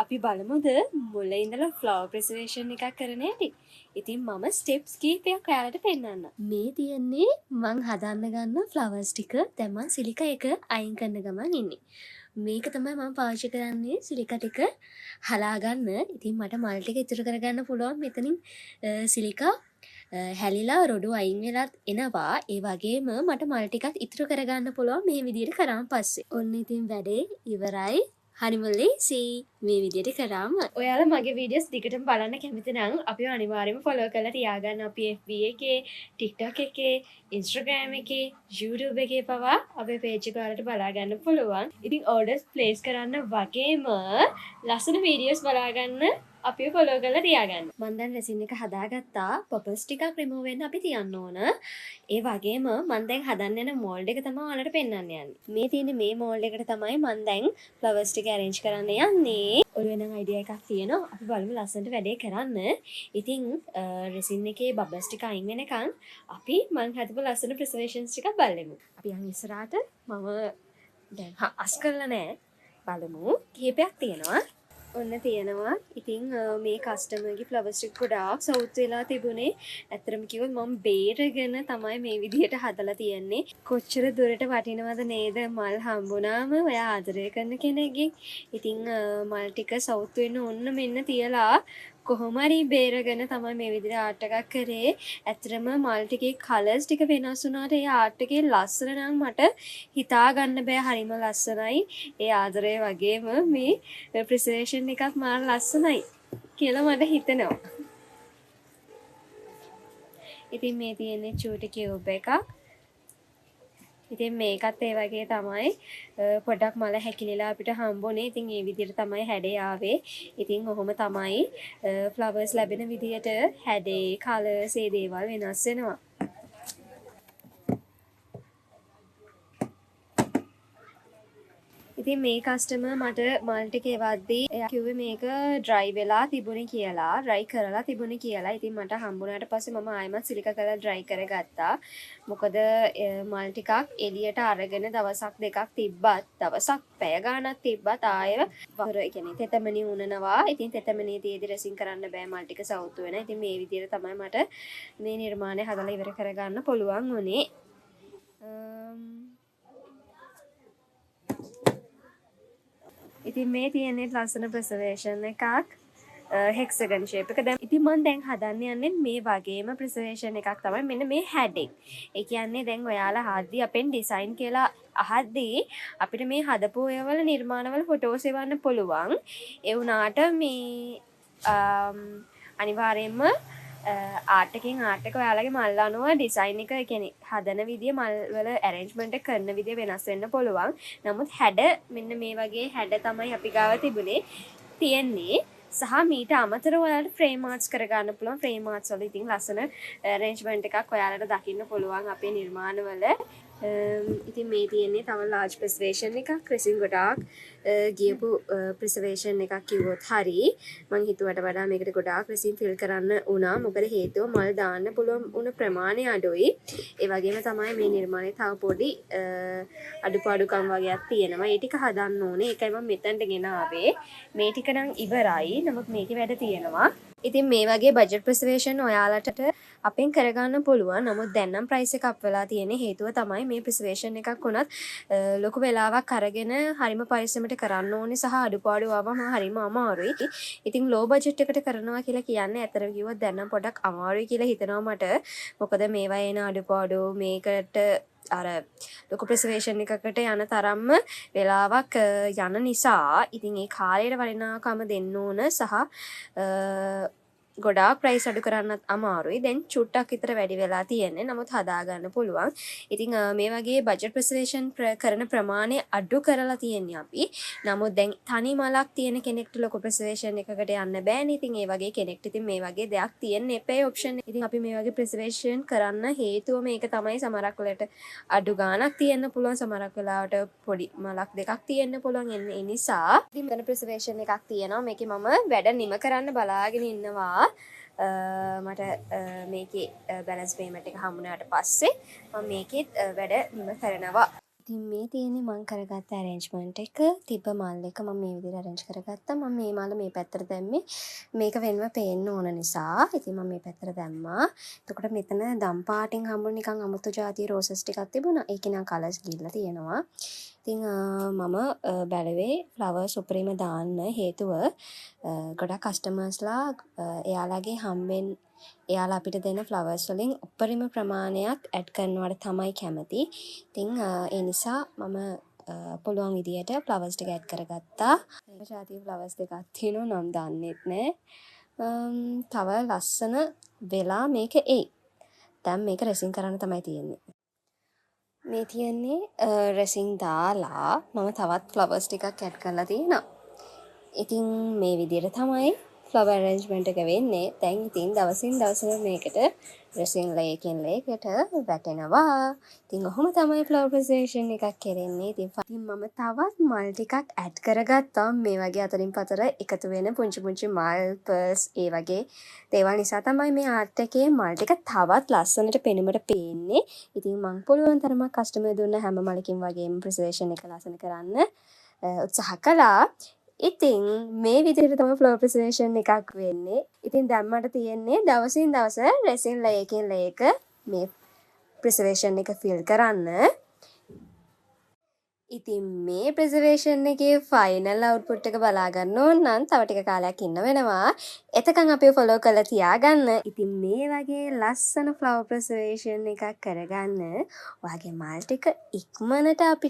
අපි බලමුද මුලින් ඉඳලා ෆ්ලවර් ප්‍රිසර්වේෂන් එකක් කරන හැටි. ඉතින් මම ස්ටෙප්ස් කීපයක් ඔයාලට පෙන්නන්නම්. මේ තියෙන්නේ මං හදන්න ගන්න ෆ්ලවර්ස් ටික. දැන් මං සිලිකා එක අයින් කරන ගමන් ඉන්නේ. මේක තමයි මම පාවිච්චි කරන්නේ සිලිකා ටික හලා ගන්න. ඉතින් මට මල් ටික ඉතුරු කරගන්න පුළුවන් මෙතනින් සිලිකා හැලිලා රොඩු අයින් වෙලත් එනවා. ඒ වගේම මට මල් ටිකක් ඉතුරු කරගන්න පුළුවන් මේ විදිහට කරාන් පස්සේ. ඔන්න ඉතින් වැඩේ ඉවරයි. හරිම ලේසි මේ විදිහට කරාම. ඔයාලා මගේ වීඩියෝස් දිගටම බලන්න කැමති නම් අපිව අනිවාර්යයෙන්ම ෆලෝ කරලා තියාගන්න. අපි FB එකේ, TikTok එකේ, Instagram එකේ, YouTube එකේ පවා අපේ page එක වලට බලා ගන්න පුළුවන්. ඉතින් orders place කරන්න වගේම ලස්සන වීඩියෝස් බලා ගන්න අපි ෆලෝ කරලා තියාගන්න. මම දැන් රෙසින් එක හදාගත්තා. පර්පස් ටිකක් රිමූව් වෙන්න අපි තියන්න ඕන. ඒ වගේම මම දැන් හදන්න යන මෝල්ඩ් එක තමයි ඔයාලට පෙන්වන්න යන්නේ. මේ තියෙන මේ මෝල්ඩ් එකට තමයි මම දැන් ෆ්ලවර්ස් ටික arrange කරන්න යන්නේ. ඔළුවේ නම් අයිඩියා එකක් තියෙනවා. අපි බලමු ලස්සනට වැඩේ කරන්න. ඉතින් රෙසින් එකේ බබල්ස් ටික අයින් වෙනකන් අපි මම හදපු ලස්සන ප්‍රිසර්වේෂන්ස් ටික බලමු. අපි යන් ඉස්සරහට මම දැන් අස් කරලා නැහැ. බලමු. කීපයක් තියෙනවා. ඔන්න තියෙනවා. ඉතින් මේ කස්ටමර්ගේ ෆ්ලවර්ස් ටික ගොඩාක් සවුත් වෙලා තිබුණේ. ඇත්තටම කිව්වොත් මම බේරගෙන තමයි මේ විදිහට හදලා තියන්නේ. කොච්චර දුරට වටිනවද නේද මල් හම්බුනාම ඔයා ආදරය කරන කෙනෙක්ගෙන්. ඉතින් මල් ටික සවුත් වෙන්න ඔන්න මෙන්න තියලා කොහොම හරි බේරගෙන තමයි මේ විදිහට ආර්ට් එකක් කරේ. ඇත්තටම මල් ටිකේ කලර්ස් ටික වෙනස් වුණාට ඒ ආර්ට් එකේ ලස්සන නම් මට හිතා ගන්න බෑ. හරිම ලස්සනයි. ඒ ආදරය වගේම මේ ප්‍රිසර්වේෂන් එකත් මාර ලස්සනයි කියලා මට හිතෙනවා. ඉතින් මේ තියෙන්නේ චූටි කියුබ් එකක්. ඉතින් මේකත් ඒ වගේ තමයි පොඩක් මල හැකිලිලා අපිට හම්බුනේ. ඉතින් ඒ විදිහට තමයි හැඩේ ආවේ. ඉතින් ඔහොම තමයි ෆ්ලවර්ස් ලැබෙන විදිහට හැඩේ, කලර්ස් ඒ දේවල් වෙනස් වෙනවා. ඉතින් මේ කස්ටමර් මට මල් ටික එවද්දී එයා කිව්වේ මේක ඩ්‍රයි වෙලා තිබුණේ කියලා, ඩ්‍රයි කරලා තිබුණේ කියලා. ඉතින් මට හම්බුනාට පස්සේ මම ආයෙමත් සිලිකා කරලා ඩ්‍රයි කරගත්තා. මොකද මල් ටිකක් එළියට අරගෙන දවසක් දෙකක් තිබ්බත්, දවසක් පැය ගාණක් තිබ්බත් ආයෙව වහර කියන්නේ තෙතමනි උනනවා. ඉතින් තෙතමනිය තියේදී රෙසින් කරන්න බෑ, මල් ටික සවුතු වෙනවා. ඉතින් මේ විදිහට තමයි මට මේ නිර්මාණය හදලා ඉවර කරගන්න පුළුවන් වුණේ. ඉතින් මේ තියෙන්නේ ලස්සන ප්‍රිසර්වේෂන් එකක් හෙක්සගන් ෂේප් එක. දැන් ඉතින් මම දැන් හදන්න යන්නේ මේ වගේම ප්‍රිසර්වේෂන් එකක් තමයි මෙන්න මේ හැඩෙන්. ඒ කියන්නේ දැන් ඔයාලා හද්දී අපෙන් ඩිසයින් කියලා අහද්දී අපිට මේ හදපු ඒවල නිර්මාණවල ෆොටෝස් එවන්න පුළුවන්. ඒ වුණාට මේ අනිවාර්යයෙන්ම ආර්ට් එකෙන් ආර්ට් එක ඔයාලගේ මල් අනුව ඩිසයින් එක කියන්නේ හදන විදිය මල් වල ඇරේන්ජ්මන්ට් එක කරන විදිය වෙනස් වෙන්න පුළුවන්. නමුත් හැඩ මෙන්න මේ වගේ හැඩ තමයි අපි ගාව තියෙන්නේ. සහ මීට අමතරව ඔයාලට ෆ්‍රේම් ආර්ට්ස් කරගන්න පුළුවන්. ෆ්‍රේම් ආර්ට්ස් වල ඉතින් ලස්සන ඇරේන්ජ්මන්ට් එකක් ඔයාලට දකින්න පුළුවන් අපේ නිර්මාණවල. ඉතින් මේ තියෙන්නේ තව ලාර්ජ් ප්‍රිසර්වේෂන් එකක්. රෙසින් ගොඩාක් ගියපු ප්‍රිසර්වේෂන් එකක් කිව්වොත් හරි. මම හිතුවට වඩා මේකට ගොඩාක් රෙසින් ෆිල් කරන්න වුණා. මොකද හේතුව මල් දාන්න පුළුවන් උන ප්‍රමාණය අඩුයි. ඒ වගේම තමයි මේ නිර්මාණය තව පොඩි අඩුපාඩුකම් වගේක් තියෙනවා. ඒ ටික හදන්න ඕනේ. ඒකයි මම මෙතනට ගෙන ආවේ. මේ ටික නම් ඉවරයි. නමුත් මේකේ වැඩ තියෙනවා. ඉතින් මේ වගේ බජට් ප්‍රිසර්වේෂන් ඔයාලට අපෙන් කරගන්න පුළුවන්. නමුත් දැන් නම් ප්‍රයිස් එක අප් වෙලා තියෙන හේතුව තමයි මේ ප්‍රිසර්වේෂන් එකක් උනත් ලොකු වෙලාවක් අරගෙන හරිම පරිස්සමට කරන්න ඕනේ සහ අඩුපාඩු ආවම හරිම අමාරුයි. ඉතින් ලෝ බජට් එකට කරනවා කියලා කියන්නේ ඇත්තටම කිව්වොත් දැන් නම් පොඩක් අමාරුයි කියලා හිතනවා මට. මොකද මේවා එන අඩුපාඩු මේකට අර ලොකු ප්‍රිසර්වේෂන් එකකට යන තරම්ම වෙලාවක් යන නිසා ඉතින් ඒ කාලයට වටිනාකම දෙන්න ඕන සහ ගොඩාක් ප්‍රයිස් අඩු කරන්නත් අමාරුයි. දැන් චුට්ටක් විතර වැඩි වෙලා තියෙන්නේ. නමුත් හදාගන්න පුළුවන්. ඉතින් මේ වගේ බජට් ප්‍රිසර්වේෂන් කරන ප්‍රමාණය අඩු කරලා තියෙන්නේ අපි. නමුත් දැන් තනි මලක් තියෙන කෙනෙක්ට ලොකු ප්‍රිසර්වේෂන් එකකට යන්න බෑනේ. ඉතින් ඒ වගේ කෙනෙක්ට ඉතින් මේ වගේ දෙයක් තියෙන්න එපේ ඔප්ෂන්. ඉතින් අපි මේ වගේ ප්‍රිසර්වේෂන් කරන්න හේතුව මේක තමයි. සමහරක් වෙලට අඩු ගාණක් තියෙන්න පුළුවන්. සමහරක් වෙලාවට පොඩි මලක් දෙකක් තියෙන්න පුළුවන්. ඒ නිසා ඉතින් මෙතන ප්‍රිසර්වේෂන් එකක් තියෙනවා. මේකේ මම වැඩ නිම කරන්න බලාගෙන ඉන්නවා. මට මේකේ බැලන්ස් පේමන්ට් එක හම්බුනාට පස්සේ මම මේකෙත් වැඩ නිම කරනවා. ඉතින් මේ තියෙන්නේ මම කරගත්ත arrangement එක. තිබ්බ මල් එක මම මේ විදිහට arrange කරගත්තා. මම මේ මල මේ පැත්තට දැම්මේ මේක වෙනම පේන්න ඕන නිසා. ඉතින් මම මේ පැත්තට දැම්මා. එතකොට මෙතන දම් පාටින් හම්බුන නිකන් අමුතු ಜಾතිය රෝසස් ටිකක් තිබුණා. ඒකේ නම් කලර්ස් ගිහිල්ලා තියෙනවා. ඉතින් මම බැලුවේ ෆ්ලවර්ස් උපරිම දාන්න හේතුව ගොඩක් කස්ටමර්ස්ලා එයාලගේ හම්බෙන් එයාලා අපිට දෙන ෆ්ලවර්ස් වලින් උපරිම ප්‍රමාණයක් ඇඩ් කරනවට තමයි කැමති. ඉතින් ඒ නිසා මම පුළුවන් විදියට ෆ්ලවර්ස් ටික ඇඩ් කරගත්තා. ඒක ජාතිය ෆ්ලවර්ස් දෙකක් තියෙනවා නම් දන්නෙත් නෑ. තව ලස්සන වෙලා මේක එයි. දැන් මේක රෙසින් කරන්න තමයි තියෙන්නේ. මේ තියෙන්නේ රෙසින් දාලා මම තවත් ෆ්ලවර්ස් ටිකක් ඇඩ් කරලා තියෙනවා. ඉතින් මේ විදිහට තමයි ෆ්ලවර් arrangement එක වෙන්නේ. දැන් ඉතින් දවසින් දවස මේකට රෙසින් ලේකින් ලේකට වැටෙනවා. ඉතින් ඔහොම තමයි ෆ්ලවර් presentation එකක් කරන්නේ. ඉතින් මම තවත් මල් ටිකක් ඇඩ් කරගත්තා. මේ වගේ අතරින් පතර එකතු වෙන පුංචි පුංචි මල් පර්ස් ඒ වගේ දේවල් නිසා තමයි මේ ආර්ට් එකේ මල් ටික තවත් ලස්සනට පෙනුමට පේන්නේ. ඉතින් මම පුළුවන් තරමක් කස්ටමර් දුන්න හැම මලකින් වගේම presentation එක ලස්සන කරන්න උත්සාහ කළා. ඉතින් මේ විදිහට තමයි ෆ්ලවර් presentation එකක් වෙන්නේ. ඉතින් දැන් මට තියෙන්නේ දවසින් දවස රෙසින් ලේකින් ලේක මේ presentation එක fill කරන්න. ඉතින් මේ presentation එකේ final output එක බලා ගන්න ඕන නම් තව ටික කාලයක් ඉන්න වෙනවා. එතකන් අපිව follow කරලා තියාගන්න. ඉතින් මේ වගේ ලස්සන flower presentation එකක් කරගන්න ඔයාගේ මල් ටික ඉක්මනට අපිට